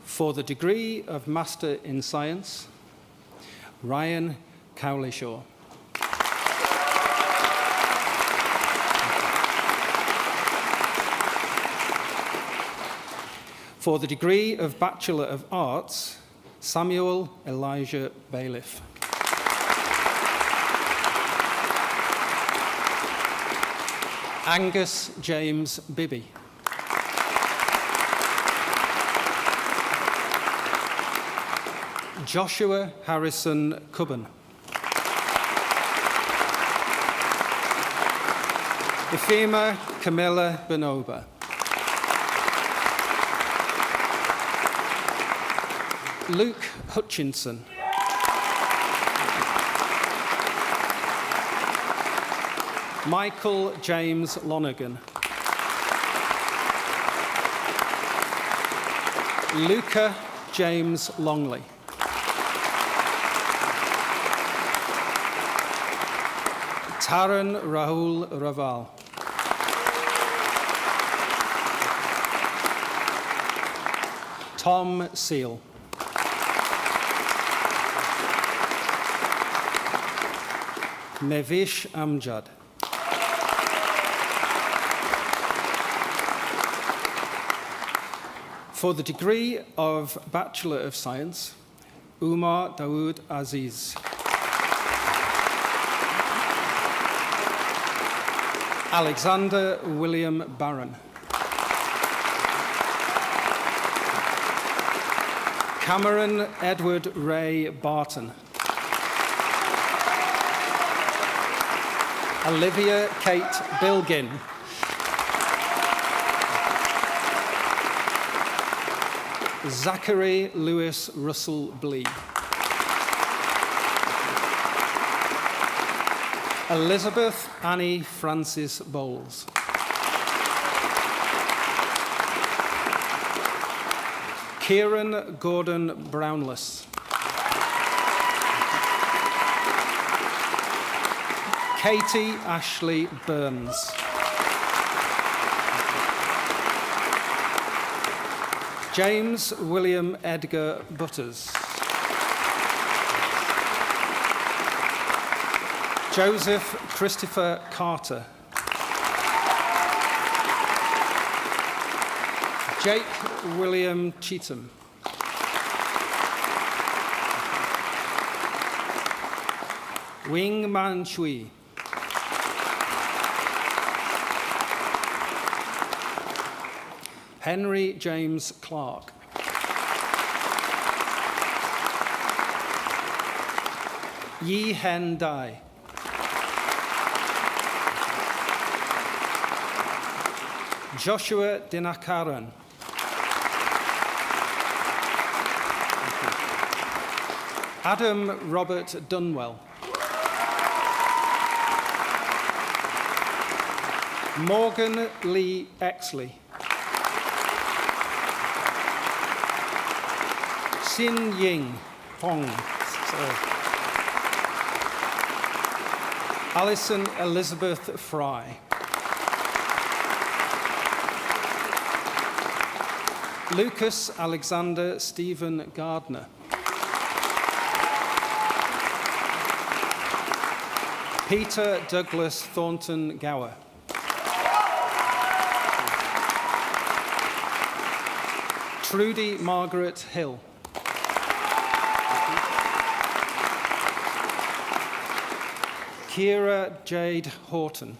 For the degree of Master in Science, Ryan Cowlishaw. For the degree of Bachelor of Arts, Samuel Elijah Bailiff. Angus James Bibby. Joshua Harrison Cubban. Ifema Camilla Benoba. Luke Hutchinson. Michael James Lonergan. Luca James Longley. Taran Rahul Raval. Tom Seal. Mevish Amjad. For the degree of Bachelor of Science, Umar Dawood Aziz. Alexander William Barron. Cameron Edward Ray Barton. Olivia Kate Bilgin. Zachary Lewis Russell Blee. Elizabeth Annie Francis Bowles. Kieran Gordon Brownless. Katie Ashley Burns. James William Edgar Butters. Joseph Christopher Carter. Jake William Cheatham. Wing Man Chui. Henry James Clark. Yi Hen Dai. Joshua Dinakaran. Adam Robert Dunwell. Morgan Lee Exley. Xin Ying Hong. Alison Elizabeth Fry. Lucas Alexander Stephen Gardner. Peter Douglas Thornton Gower. Trudy Margaret Hill. Kira Jade Horton.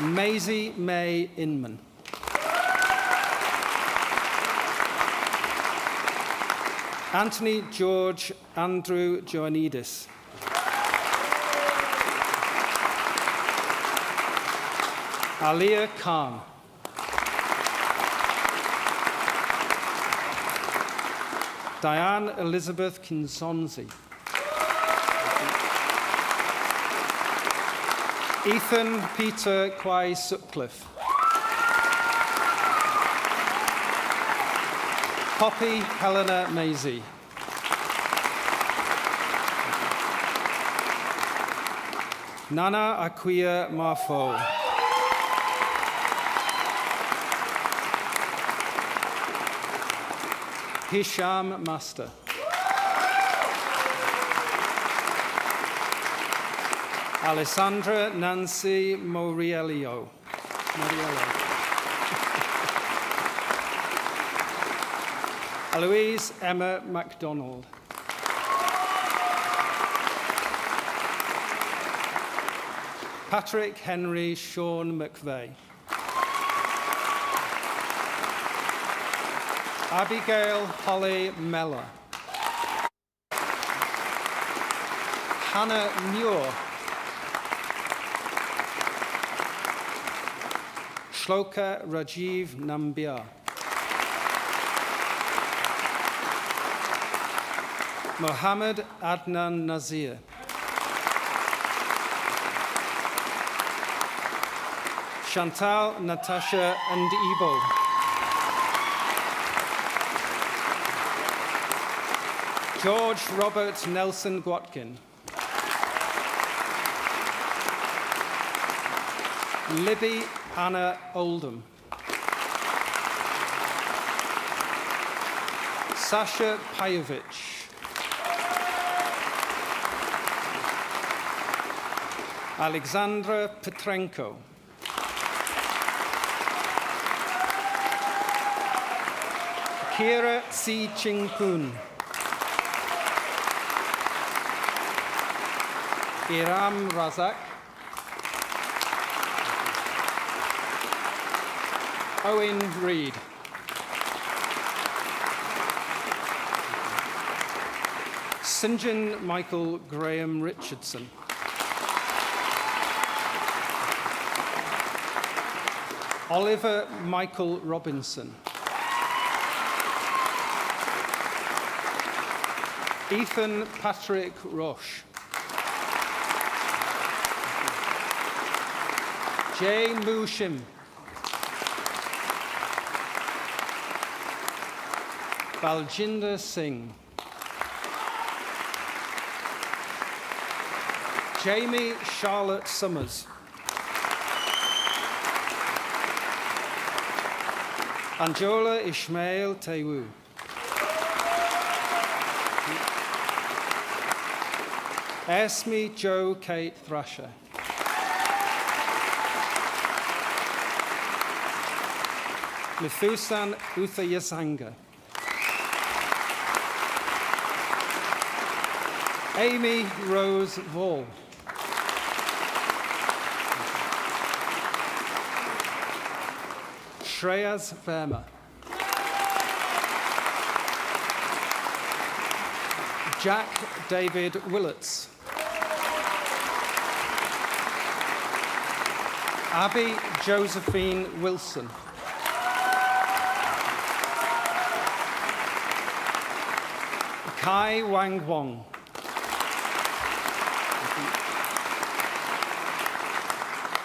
Maisie May Inman. Anthony George Andrew Joanidis. Alia Khan. Diane Elizabeth Kinsonzi. Ethan Peter Kwai Sutcliffe. Poppy Helena Maisie. Nana Akuya Marfo. Hisham Master. Alessandra Nancy Moriello. Eloise Emma MacDonald. Patrick Henry Sean McVeigh. Abigail Holly Mellor. Hannah Muir. Shloka Rajiv Nambiar. Mohammed Adnan Nazir. Chantal Natasha and Ebo. George Robert Nelson Gwatkin. Libby Anna Oldham. Sasha Pajovich. Alexandra Petrenko. Kira Si Ching-poon. Iram Razak. Owen Reed. St. John Michael Graham Richardson. Oliver Michael Robinson. Ethan Patrick Roche. Jay Moo Shim. Baljinder Singh. Jamie Charlotte Summers. Anjola Ishmael Tewu. Esme Joe Kate Thrasher. Methusan Uthayasanga. Amy Rose Vall. Shreyas Verma. Jack David Willets. Abby Josephine Wilson. Kai Wang Wong.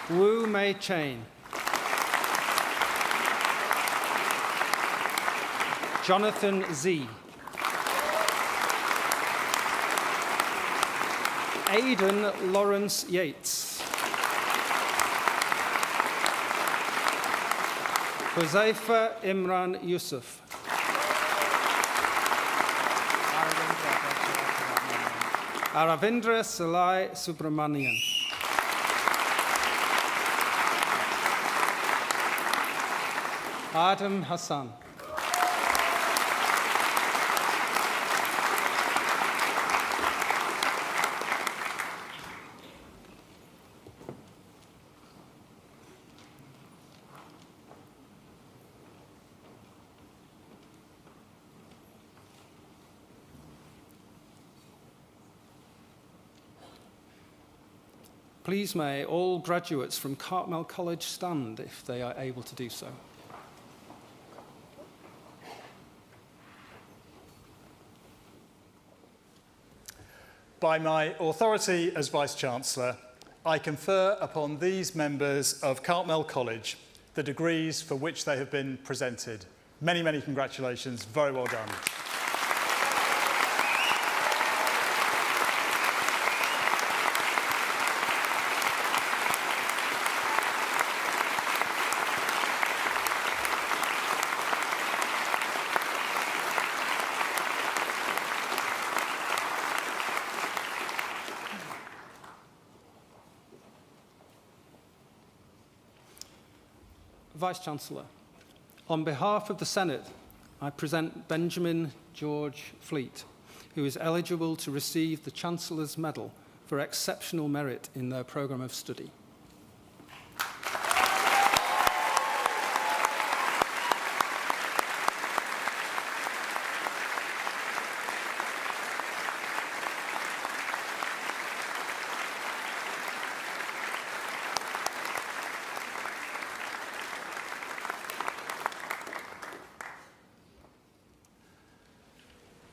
Wu Mei Chain. Jonathan Z. Aidan Lawrence Yates. Huzaifa Imran Yusuf. Aravindra Salai Subramanian. Adam Hassan. Please may all graduates from Cartmel College stand if they are able to do so. By my authority as Vice-Chancellor, I confer upon these members of Cartmel College the degrees for which they have been presented. Many, many congratulations. Very well done. Vice-Chancellor, on behalf of the Senate, I present Benjamin George Fleet, who is eligible to receive the Chancellor's Medal for exceptional merit in their programme of study.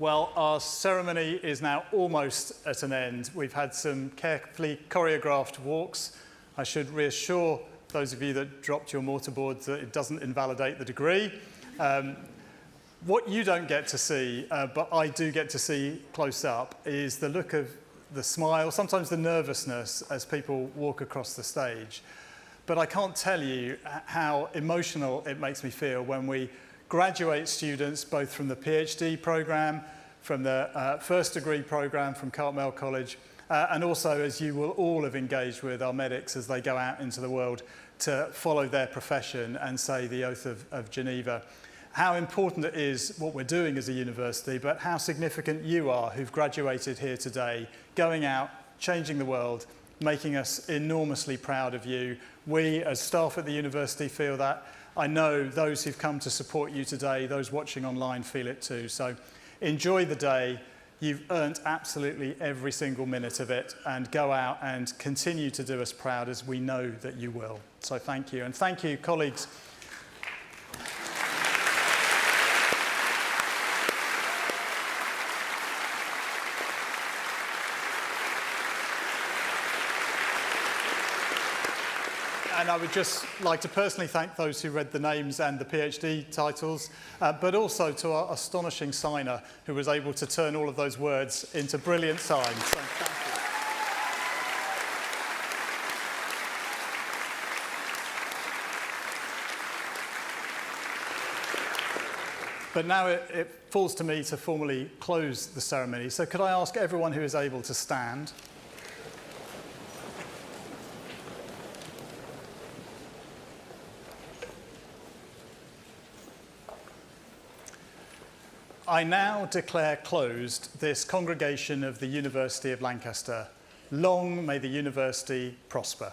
Well, our ceremony is now almost at an end. We've had some carefully choreographed walks. I should reassure those of you that dropped your mortarboard that it doesn't invalidate the degree. What you don't get to see, but I do get to see close up, is the look of the smile, sometimes the nervousness as people walk across the stage. But I can't tell you how emotional it makes me feel when we graduate students both from the PhD programme, from the first degree programme from Cartmel College, and also as you will all have engaged with our medics as they go out into the world to follow their profession and say the Oath of Geneva. How important it is what we're doing as a university, but how significant you are who've graduated here today, going out, changing the world, making us enormously proud of you. We as staff at the university feel that. I know those who've come to support you today, those watching online feel it too. So enjoy the day. You've earned absolutely every single minute of it, and go out and continue to do us proud as we know that you will. So thank you. And thank you, colleagues. And I would just like to personally thank those who read the names and the PhD titles, but also to our astonishing signer who was able to turn all of those words into brilliant signs. So thank you. But now it falls to me to formally close the ceremony. So could I ask everyone who is able to stand? I now declare closed this congregation of the University of Lancaster. Long may the university prosper.